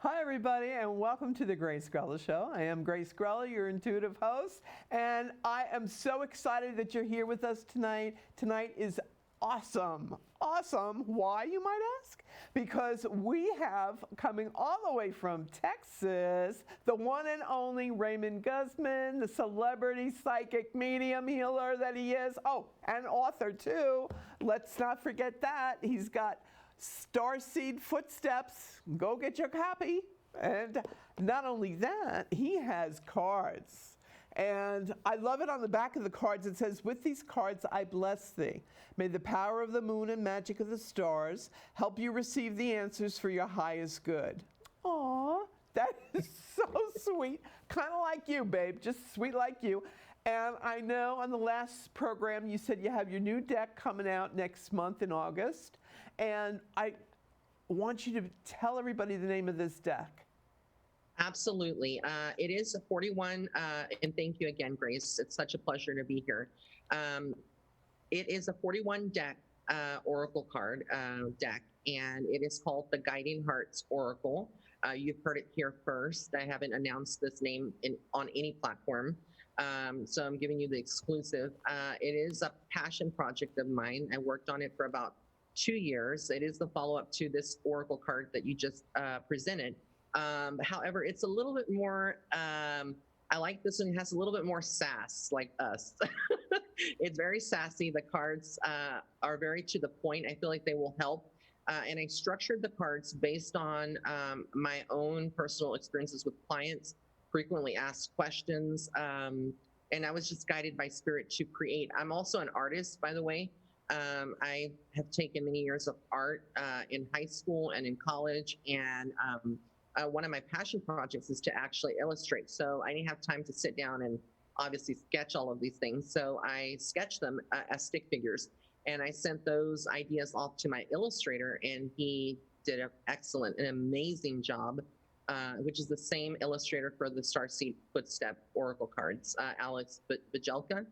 Hi, everybody, and welcome to the Grace Grella Show. I am Grace Grella, your intuitive host, and I am so excited that you're here with us tonight. Tonight is awesome. Awesome. Why, you might ask? Because we have coming all the way from Texas, the one and only Raymond Guzman, the celebrity psychic medium healer that he is. Oh, and author, too. Let's not forget that. He's got Starseed Footsteps. Go get your copy. And not only that, he has cards. And I love it on the back of the cards. It says, "With these cards, I bless thee. May the power of the moon and magic of the stars help you receive the answers for your highest good." Aw, that is so sweet. Kind of like you, babe. Just sweet like you. And I know on the last program you said you have your new deck coming out next month in August. And I want you to tell everybody the name of this deck. Absolutely. It is a 41, and thank you again, Grace. It's such a pleasure to be here. It is a 41 deck, Oracle card deck, and it is called the Guiding Hearts Oracle. You've heard it here first. I haven't announced this name on any platform, so I'm giving you the exclusive. It is a passion project of mine. I worked on it for about 2 years. It is the follow-up to this Oracle card that you just presented. However, it's a little bit more, I like this one. It has a little bit more sass, like us. It's very sassy. The cards are very to the point. I feel like they will help. And I structured the cards based on my own personal experiences with clients, frequently asked questions. And I was just guided by spirit to create. I'm also an artist, by the way. I have taken many years of art in high school and in college, and one of my passion projects is to actually illustrate. So I didn't have time to sit down and obviously sketch all of these things. So I sketched them as stick figures, and I sent those ideas off to my illustrator, and he did an excellent, an amazing job, which is the same illustrator for the Starseed Footstep Oracle cards, Alex Bajelka.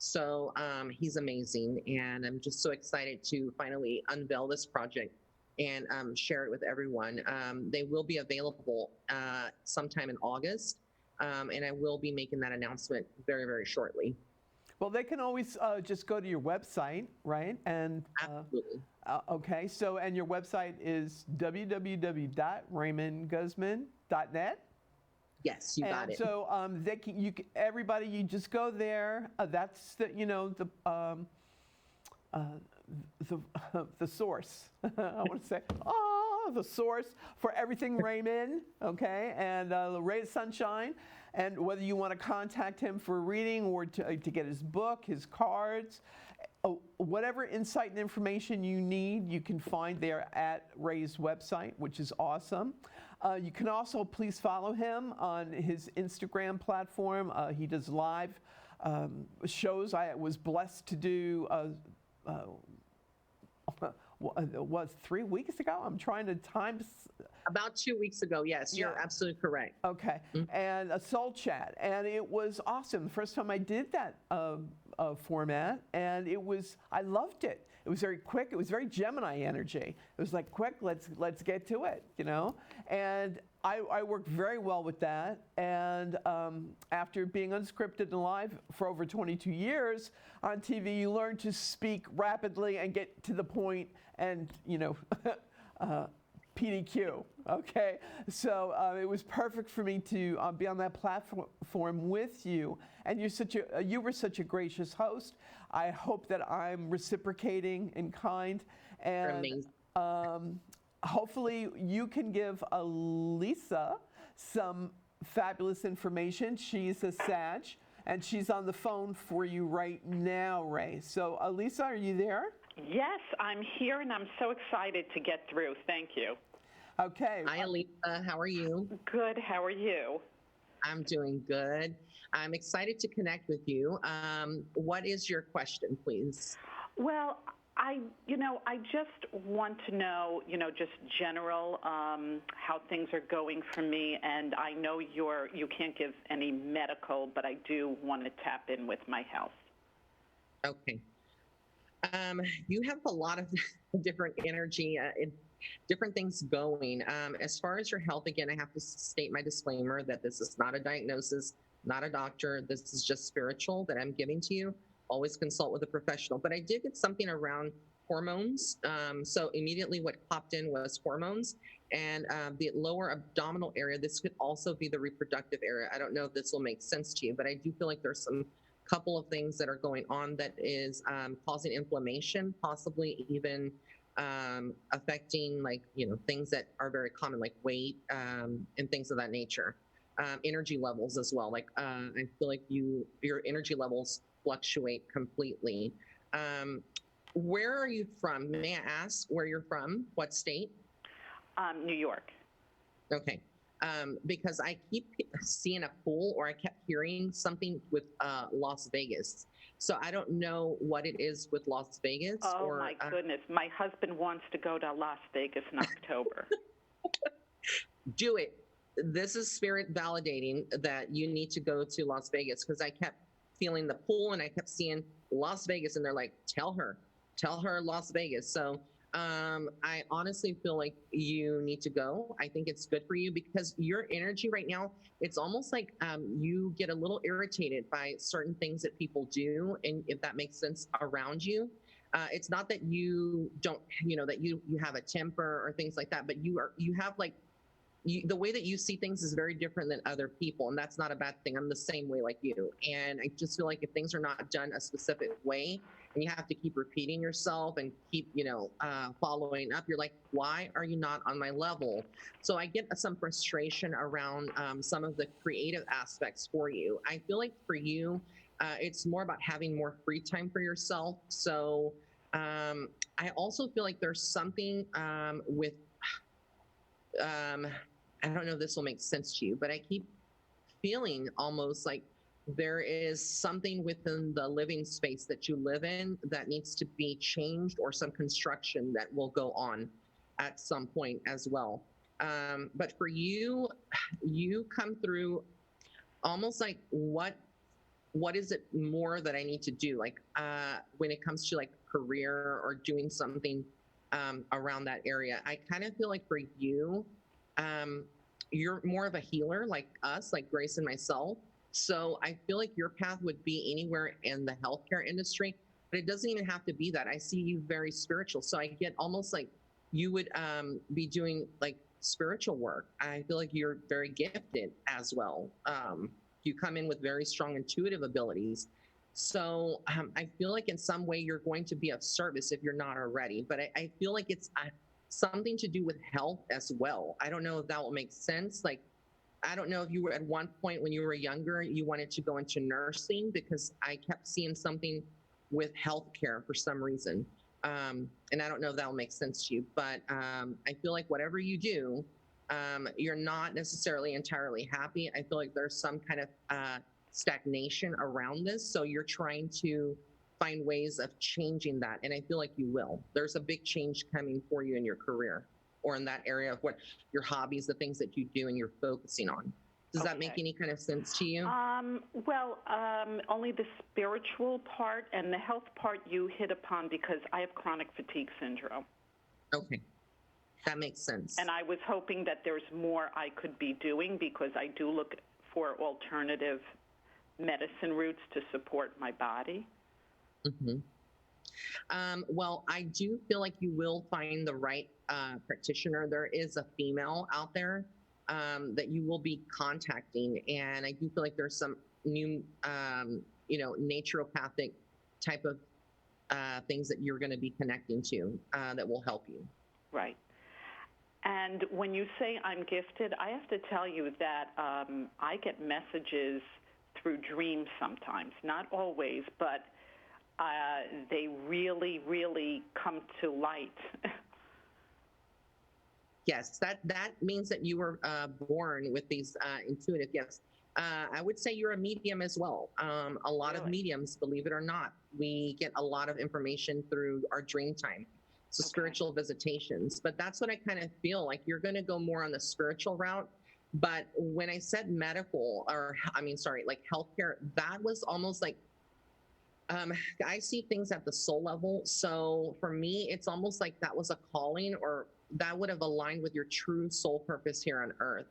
So he's amazing, and I'm just so excited to finally unveil this project and share it with everyone. They will be available sometime in August, and I will be making that announcement very, very shortly. Well, they can always just go to your website, right? And Absolutely. Okay, so, and your website is www.raymondguzman.net? Yes, you got it. So everybody, you just go there. That's the, the source. I want to say, the source for everything Raymond, okay, and the Ray of Sunshine. And whether you want to contact him for a reading or to get his book, his cards, whatever insight and information you need, you can find there at Ray's website, which is awesome. You can also please follow him on his Instagram platform. He does live shows. I was blessed to do was 3 weeks ago? I'm trying to time. About 2 weeks ago, yes, you're absolutely correct. Okay, and a soul chat, and it was awesome. The first time I did that format, and I loved it. It was very quick. It was very Gemini energy. It was like, quick, let's get to it, And I worked very well with that. And after being unscripted and live for over 22 years on TV, you learn to speak rapidly and get to the point and, PDQ, okay? So it was perfect for me to be on that platform with you. And you were such a gracious host. I hope that I'm reciprocating in kind. And hopefully you can give Elisa some fabulous information. She's a Sag, and she's on the phone for you right now, Ray. So Elisa, are you there? Yes, I'm here, and I'm so excited to get through. Thank you. Okay. Hi, Elisa. How are you? Good. How are you? I'm doing good. I'm excited to connect with you. What is your question, please? Well, I just want to know, just general how things are going for me, and I know you can't give any medical, but I do want to tap in with my health. Okay. You have a lot of different energy. different things going. As far as your health, again, I have to state my disclaimer that this is not a diagnosis, not a doctor. This is just spiritual that I'm giving to you. Always consult with a professional. But I did get something around hormones. So immediately what popped in was hormones and the lower abdominal area. This could also be the reproductive area. I don't know if this will make sense to you, but I do feel like there's some couple of things that are going on that is causing inflammation, possibly even affecting things that are very common, like weight and things of that nature. Energy levels as well. I feel like your energy levels fluctuate completely. Where are you from? May I ask where you're from? What state? New York. Okay. Because I keep seeing a pool, or I kept hearing something with Las Vegas. So I don't know what it is with Las Vegas. Oh, my goodness. My husband wants to go to Las Vegas in October. Do it. This is spirit validating that you need to go to Las Vegas, because I kept feeling the pull and I kept seeing Las Vegas, and they're like, tell her Las Vegas. So I honestly feel like you need to go. I think it's good for you because your energy right now, it's almost like you get a little irritated by certain things that people do, and if that makes sense, around you. It's not that you don't, that you have a temper or things like that, but you have the way that you see things is very different than other people, and that's not a bad thing. I'm the same way like you, and I just feel like if things are not done a specific way, and you have to keep repeating yourself and keep, following up, you're like, why are you not on my level? So I get some frustration around some of the creative aspects for you. I feel like for you, it's more about having more free time for yourself. So I also feel like there's something with I don't know if this will make sense to you, but I keep feeling almost like there is something within the living space that you live in that needs to be changed, or some construction that will go on at some point as well. But for you, you come through almost like what is it more that I need to do? Like when it comes to like career or doing something around that area, I kind of feel like for you, you're more of a healer like us, like Grace and myself. So I feel like your path would be anywhere in the healthcare industry, but it doesn't even have to be that. I see you very spiritual. So I get almost like you would be doing like spiritual work. I feel like you're very gifted as well. You come in with very strong intuitive abilities. So I feel like in some way you're going to be of service if you're not already, but I feel like it's something to do with health as well. I don't know if that will make sense. Like, I don't know if you were at one point when you were younger, you wanted to go into nursing, because I kept seeing something with healthcare for some reason. And I don't know if that will make sense to you, but I feel like whatever you do, you're not necessarily entirely happy. I feel like there's some kind of stagnation around this. So you're trying to find ways of changing that. And I feel like you will. There's a big change coming for you in your career, or in that area of what your hobbies, the things that you do and you're focusing on. Does that make any kind of sense to you? Only the spiritual part, and the health part you hit upon, because I have chronic fatigue syndrome. Okay. That makes sense. And I was hoping that there's more I could be doing, because I do look for alternative medicine routes to support my body. Mm-hmm. Well, I do feel like you will find the right practitioner. There is a female out there that you will be contacting, and I do feel like there's some new, naturopathic type of things that you're going to be connecting to that will help you. Right. And when you say I'm gifted, I have to tell you that I get messages through dreams sometimes, not always, but they really, really come to light. Yes, that means that you were born with these intuitive gifts. I would say you're a medium as well. A lot of mediums, believe it or not, we get a lot of information through our dream time. So spiritual visitations. But that's what I kind of feel like you're going to go more on the spiritual route. But when I said medical, like healthcare, that was almost like I see things at the soul level. So for me, it's almost like that was a calling, or that would have aligned with your true soul purpose here on earth,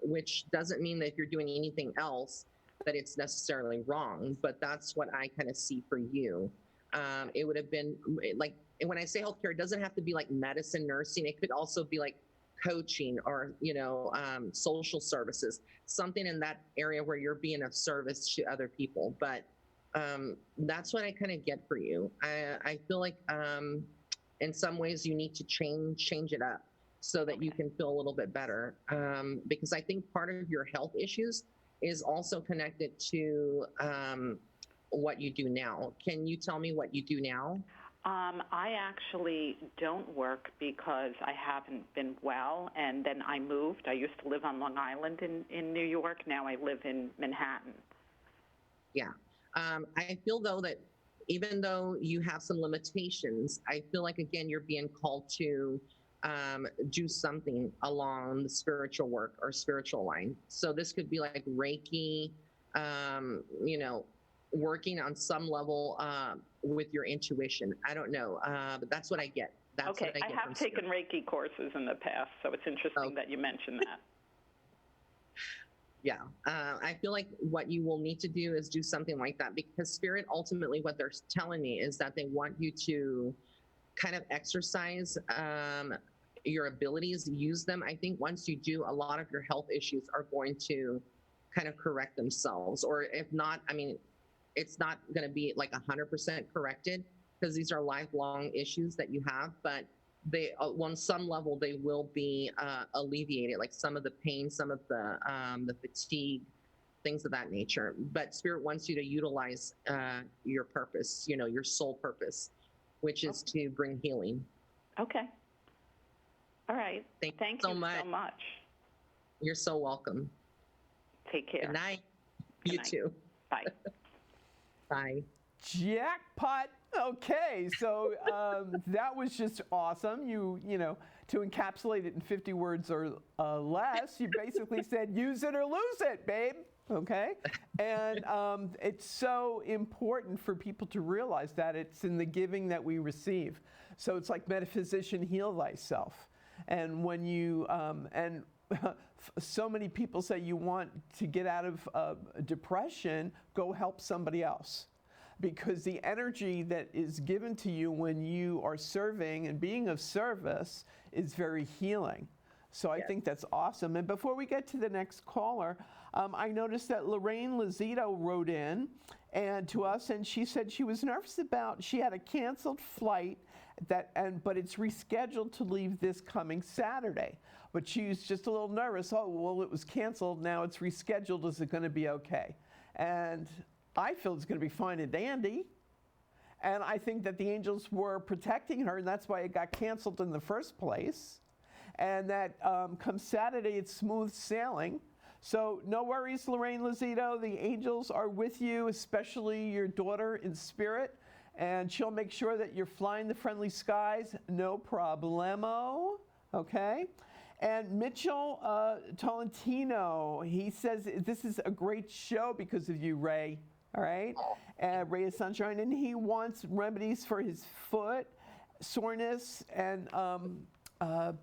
which doesn't mean that if you're doing anything else, that it's necessarily wrong. But that's what I kind of see for you. It would have been like, and when I say healthcare, it doesn't have to be like medicine, nursing. It could also be like coaching or, social services, something in that area where you're being of service to other people. But that's what I kind of get for you. I feel like in some ways you need to change it up so that you can feel a little bit better. Because I think part of your health issues is also connected to what you do now. Can you tell me what you do now? I actually don't work because I haven't been well, and then I moved. I used to live on Long Island in New York. Now I live in Manhattan. Yeah. I feel, though, that even though you have some limitations, I feel like, again, you're being called to do something along the spiritual work or spiritual line. So this could be like Reiki, working on some level with your intuition. I don't know, but that's what I get. That's okay, what I get have from taken Reiki courses in the past, so it's interesting that you mentioned that. Yeah, I feel like what you will need to do is do something like that, because Spirit, ultimately, what they're telling me is that they want you to kind of exercise your abilities, use them. I think once you do, a lot of your health issues are going to kind of correct themselves. Or if not, I mean, it's not going to be like 100% corrected, because these are lifelong issues that you have, but they, on some level, they will be alleviated, like some of the pain, some of the fatigue, things of that nature. But Spirit wants you to utilize your purpose, your soul purpose, which is to bring healing. Okay. All right. Thank you so much. You're so welcome. Take care. Good night. Good You night. too. Bye. Bye. Jackpot. Okay, so that was just awesome. You know, to encapsulate it in 50 words or less, you basically said, use it or lose it, babe. Okay? And it's so important for people to realize that it's in the giving that we receive. So it's like metaphysician, heal thyself. And when you, so many people say you want to get out of depression, go help somebody else. Because the energy that is given to you when you are serving and being of service is very healing. So I think that's awesome. And before we get to the next caller, I noticed that Lorraine Lazito wrote in and to us, and she said she was nervous about, she had a canceled flight but it's rescheduled to leave this coming Saturday. But she's just a little nervous. Oh, well, it was canceled. Now it's rescheduled. Is it going to be okay? And I feel it's going to be fine and dandy. And I think that the angels were protecting her, and that's why it got canceled in the first place. And that come Saturday, it's smooth sailing. So no worries, Lorraine Lazito. The angels are with you, especially your daughter in spirit. And she'll make sure that you're flying the friendly skies, no problemo, okay? And Mitchell Tolentino, he says, this is a great show because of you, Ray, all right? Ray of Sunshine, and he wants remedies for his foot, soreness, and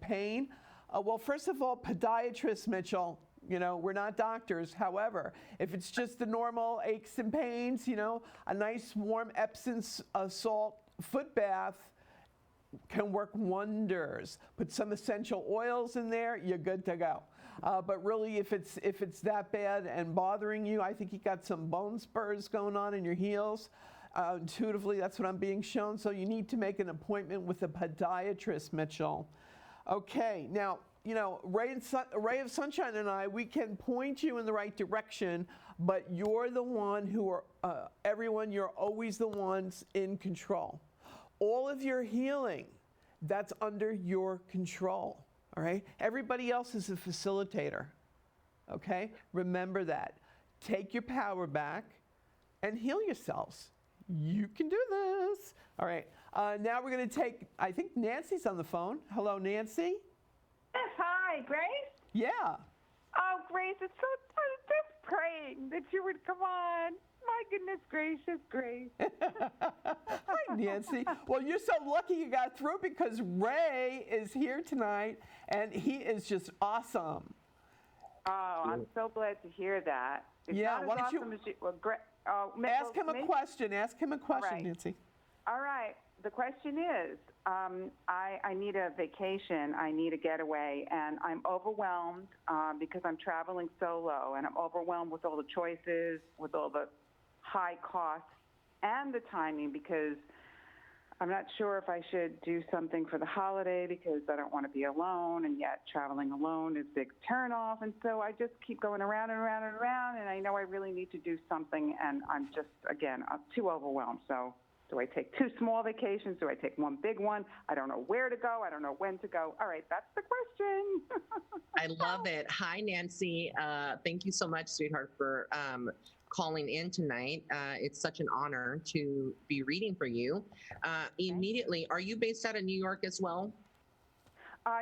pain. Well, first of all, podiatrist, Mitchell. You know, we're not doctors. However, if it's just the normal aches and pains, a nice warm Epsom salt foot bath can work wonders. Put some essential oils in there, you're good to go. But really, if it's that bad and bothering you, I think you got some bone spurs going on in your heels. Intuitively, that's what I'm being shown. So you need to make an appointment with a podiatrist, Mitchell. Okay, now, Ray of Sunshine and I, we can point you in the right direction, but you're the one who are, everyone, you're always the ones in control. All of your healing, that's under your control, all right? Everybody else is a facilitator, okay? Remember that. Take your power back and heal yourselves. You can do this. All right, now we're gonna take, I think Nancy's on the phone. Hello, Nancy. Yes, hi, Grace? Yeah. Oh, Grace, it's so just praying that you would come on. my goodness gracious, Grace. Hi, Nancy. Well, you're so lucky you got through because Ray is here tonight, and he is just awesome. Oh, I'm so glad to hear that. It's Yeah, not why as don't you awesome as you. Well, ask him a question. Ask him a question, right. Nancy. All right. The question is, I need a vacation. I need a getaway, and I'm overwhelmed because I'm traveling solo, and I'm overwhelmed with all the choices, with all the high costs, and the timing because I'm not sure if I should do something for the holiday because I don't want to be alone, and yet traveling alone is a big turnoff. And so I just keep going around and around and around, and I know I really need to do something, and I'm just, again, I'm too overwhelmed. So do I take 2 small vacations? Do I take 1 big one? I don't know where to go. I don't know when to go. All right, that's the question. I love it. Hi, Nancy. Thank you so much, sweetheart, for calling in tonight. It's such an honor to be reading for you. Immediately, are you based out of New York as well?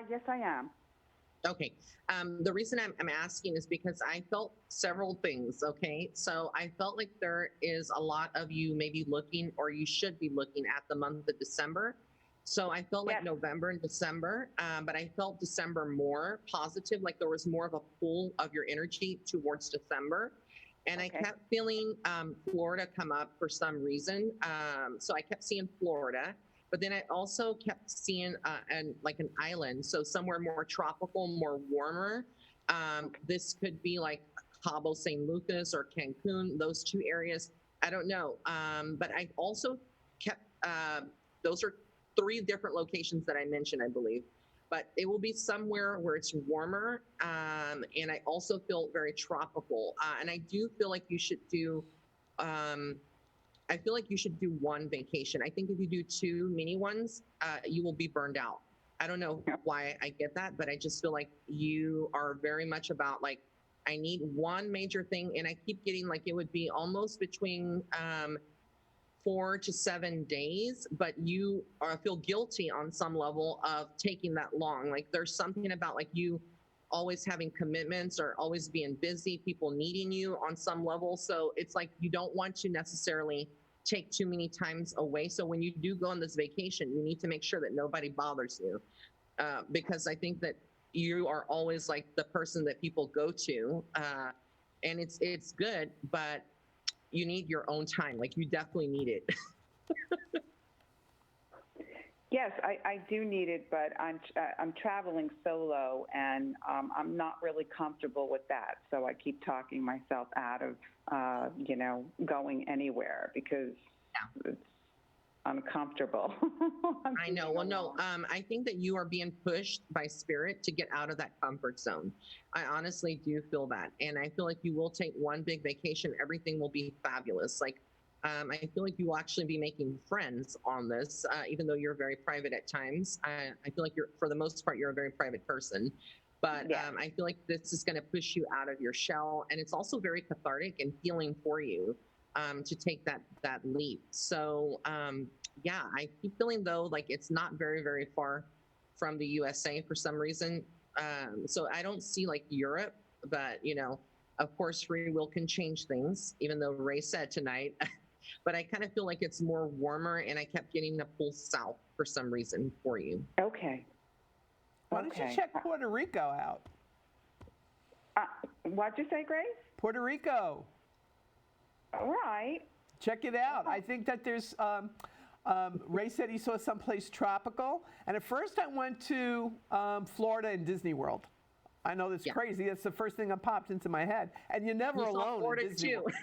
Yes, I am. Okay. The reason I'm asking is because I felt several things. Okay. So I felt like there is a lot of you maybe looking, or you should be looking at the month of December. So I felt like Yes. November and December, but I felt December more positive, like there was more of a pull of your energy towards December. And Okay. I kept feeling Florida come up for some reason. So I kept seeing Florida. But then I also kept seeing like an island, so somewhere more tropical, more warmer. This could be like Cabo San Lucas or Cancun, those 2 areas. I don't know. But I also kept, those are 3 different locations that I mentioned, I believe. But it will be somewhere where it's warmer. And I also feel very tropical. And I do feel like you should do, I feel like you should do 1 vacation. I think if you do 2 mini ones, you will be burned out. I don't know why I get that, but I just feel like you are very much about like, I need 1 major thing. And I keep getting like, it would be almost between 4 to 7 days, but you feel guilty on some level of taking that long. Like there's something about like you always having commitments or always being busy, people needing you on some level. So it's like you don't want to necessarily take too many times away. So when you do go on this vacation, you need to make sure that nobody bothers you, because I think that you are always like the person that people go to, and it's good, but you need your own time. Like you definitely need it. Yes, I do need it, but I'm traveling solo, and I'm not really comfortable with that. So I keep talking myself out of, going anywhere because it's uncomfortable. I know. Well, no, I think that you are being pushed by spirit to get out of that comfort zone. I honestly do feel that. And I feel like you will take 1 big vacation. Everything will be fabulous. Like, I feel like you will actually be making friends on this, even though you're very private at times. I feel like for the most part, you're a very private person. But Yeah. I feel like this is going to push you out of your shell. And it's also very cathartic and healing for you to take that leap. So, yeah, I keep feeling, though, like it's not very, very far from the USA for some reason. So I don't see like Europe, but, of course, free will can change things, even though Ray said tonight. But I kind of feel like it's more warmer, and I kept getting a pull south for some reason for you. Okay. Why don't you check Puerto Rico out? What'd you say, Grace? Puerto Rico. All right. Check it out. I think that there's, Ray said he saw someplace tropical. And at first I went to Florida and Disney World. I know that's crazy. That's the first thing that popped into my head. And you're never alone Florida in Disney too. World.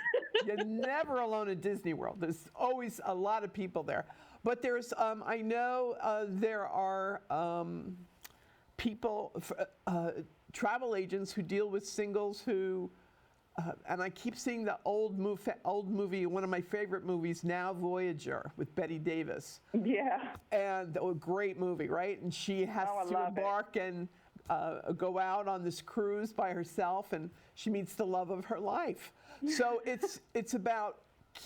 You're never alone at Disney World. There's always a lot of people there. But there's, I know there are people, travel agents who deal with singles who, and I keep seeing the old movie, one of my favorite movies, Now Voyager, with Bette Davis. Yeah. And a great movie, right? And she has to embark and go out on this cruise by herself, and she meets the love of her life. So it's about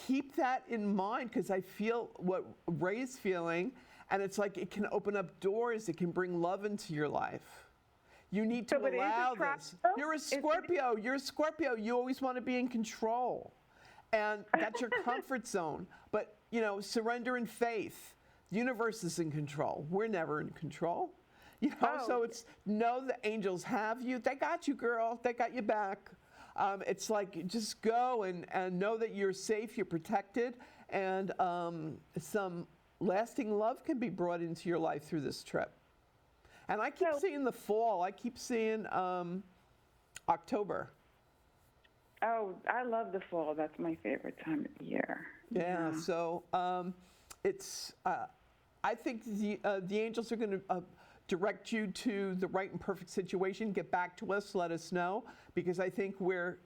keep that in mind, because I feel what Ray's feeling, and it's like it can open up doors. It can bring love into your life. You need to allow this. You're a Scorpio. You're a Scorpio. You always want to be in control. and that's your comfort zone. But, you know, surrender in faith. The universe is in control. We're never in control. You know, so it's know the angels have you. They got you, girl. They got you back. It's like just go and know that you're safe, you're protected, and some lasting love can be brought into your life through this trip. And I keep seeing the fall. I keep seeing October. Oh, I love the fall. That's my favorite time of the year. Yeah. So it's. I think the angels are going to direct you to the right and perfect situation. Get back to us. Let us know, because I think we're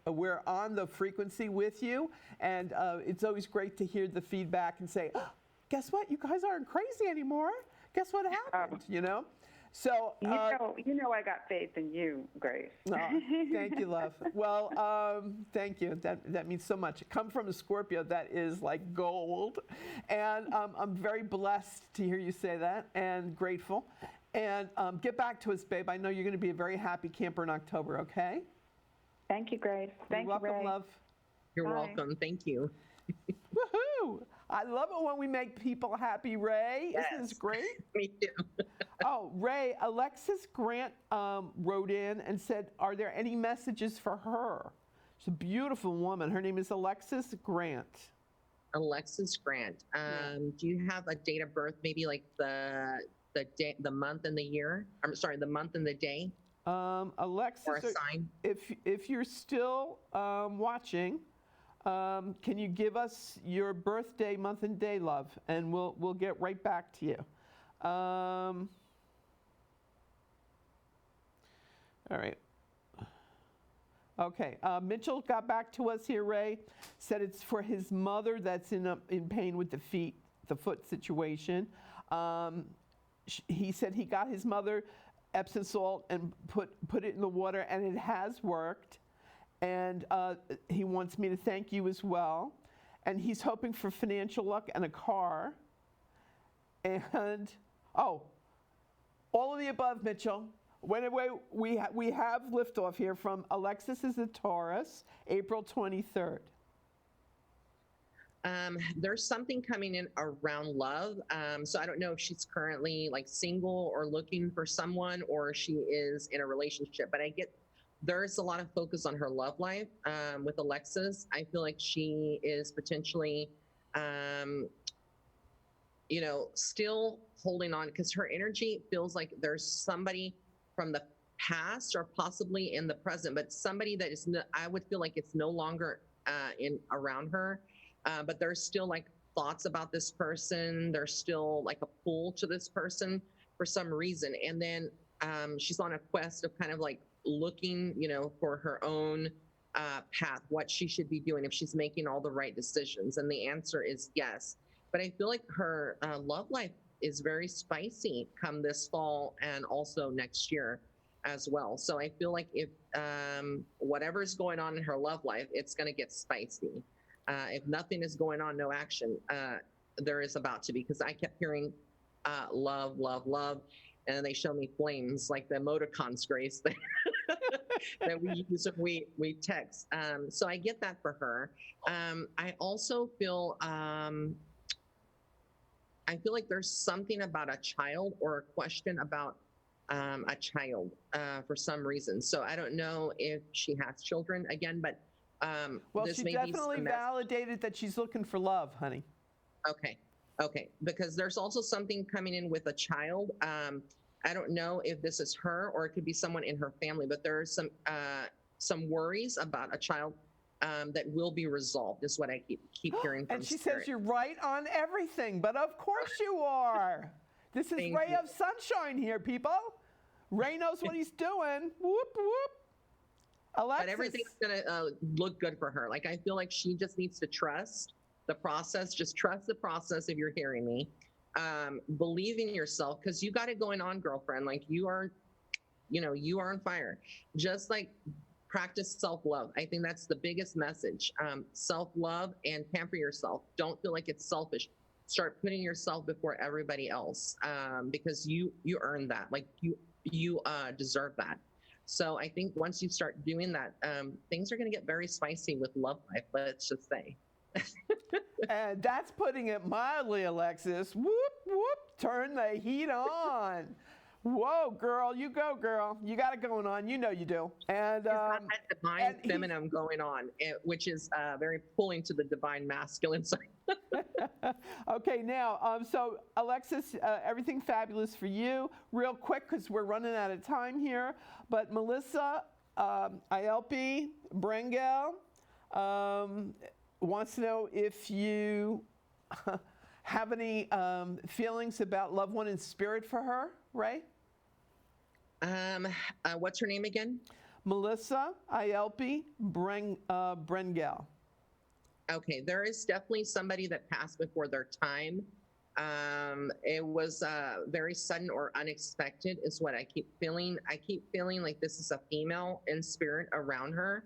on the frequency with you, and it's always great to hear the feedback and say, oh, guess what? You guys aren't crazy anymore. Guess what happened? You know. So you know, I got faith in you, Grace. Oh, thank you, love. Well, thank you. That means so much. Come from a Scorpio, that is like gold, and I'm very blessed to hear you say that, and grateful. And get back to us, babe. I know you're going to be a very happy camper in October. Okay. Thank you, Grace. Thank You're welcome, you, Ray. love. You're Bye. welcome. Thank you. Woohoo! I love it when we make people happy, Ray. Isn't this great? Me too. Oh, Ray, Alexis Grant wrote in and said, are there any messages for her? She's a beautiful woman. Her name is Alexis Grant. Alexis Grant. Do you have a date of birth? Maybe like the day, the month, and the year. I'm sorry, the month and the day. Alexis, Or a sign. if you're still watching, can you give us your birthday, month, and day, love, and we'll get right back to you. All right. Okay. Mitchell got back to us here, Ray. Said it's for his mother that's in pain with the foot situation. He said he got his mother Epsom salt and put it in the water, and it has worked. And he wants me to thank you as well. And he's hoping for financial luck and a car. And all of the above, Mitchell. Anyway, we have liftoff here from Alexis is a Taurus, April 23rd. There's something coming in around love. So I don't know if she's currently like single or looking for someone, or she is in a relationship, but I get there's a lot of focus on her love life with Alexis. I feel like she is potentially, still holding on, because her energy feels like there's somebody from the past or possibly in the present, but somebody that is, I would feel like it's no longer around her. But there's still like thoughts about this person. There's still like a pull to this person for some reason. And then she's on a quest of kind of like looking, for her own path, what she should be doing, if she's making all the right decisions. And the answer is yes. But I feel like her love life is very spicy come this fall and also next year as well. So I feel like if whatever's going on in her love life, it's going to get spicy. If nothing is going on, no action, there is about to be, because I kept hearing love, love, love. And then they show me flames, like the emoticons, Grace, that we use when we text. So I get that for her. I also feel, like there's something about a child or a question about a child for some reason. So I don't know if she has children again, but well, this she may definitely be validated that she's looking for love, honey. Okay. Because there's also something coming in with a child. I don't know if this is her or it could be someone in her family, but there are some worries about a child that will be resolved, is what I keep hearing from And she Spirit. says you're right on everything, but of course you are. This is Thank Ray you. of Sunshine here, people. Ray knows what he's doing. Whoop, whoop. Alexis. But everything's going to look good for her. Like, I feel like she just needs to trust the process. Just trust the process if you're hearing me. Believe in yourself, because you got it going on, girlfriend. Like, you are on fire. Just like practice self-love. I think that's the biggest message. Self-love and pamper yourself. Don't feel like it's selfish. Start putting yourself before everybody else, because you earn that. Like, you deserve that. So I think once you start doing that, things are going to get very spicy with love life, let's just say. And that's putting it mildly, Alexis. Whoop, whoop, turn the heat on. Whoa, girl, you go, girl. You got it going on. You know you do. And He's got that divine and feminine going on, which is very pulling to the divine masculine side. okay, now, so Alexis, everything fabulous for you. Real quick, because we're running out of time here. But Melissa, ILP, Brengel, wants to know if you have any feelings about loved one in spirit for her, Ray? What's her name again? Melissa, ILP, Brengel. Okay, there is definitely somebody that passed before their time. It was very sudden or unexpected is what I keep feeling. I keep feeling like this is a female in spirit around her.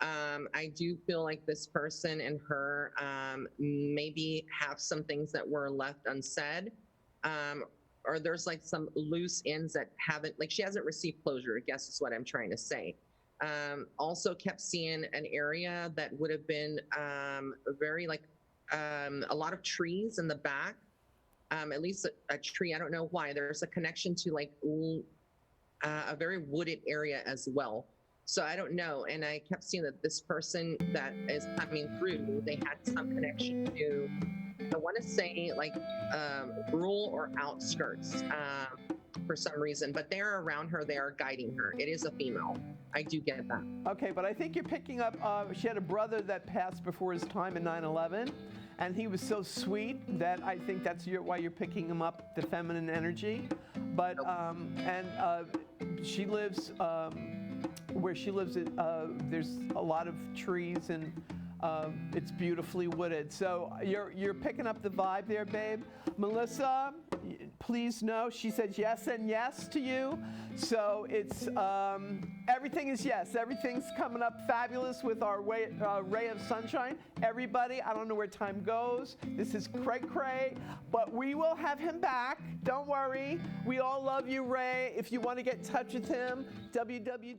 I do feel like this person and her maybe have some things that were left unsaid. Or there's like some loose ends that haven't, like she hasn't received closure, I guess is what I'm trying to say. Also kept seeing an area that would have been very like a lot of trees in the back, at least a tree. I don't know why. There's a connection to like a very wooded area as well. So I don't know. And I kept seeing that this person that is coming through, they had some connection to, I want to say like rural or outskirts for some reason, but they're around her, they are guiding her. It is a female. I do get that. Okay, but I think you're picking up, she had a brother that passed before his time in 9/11, and he was so sweet that I think that's why you're picking him up, the feminine energy. But, she lives, where she lives, there's a lot of trees and it's beautifully wooded. So you're picking up the vibe there, babe. Melissa, please know she said yes and yes to you. So it's everything is yes. Everything's coming up fabulous with our ray of sunshine. Everybody, I don't know where time goes. This is cray, but we will have him back. Don't worry. We all love you, Ray. If you want to get in touch with him, www.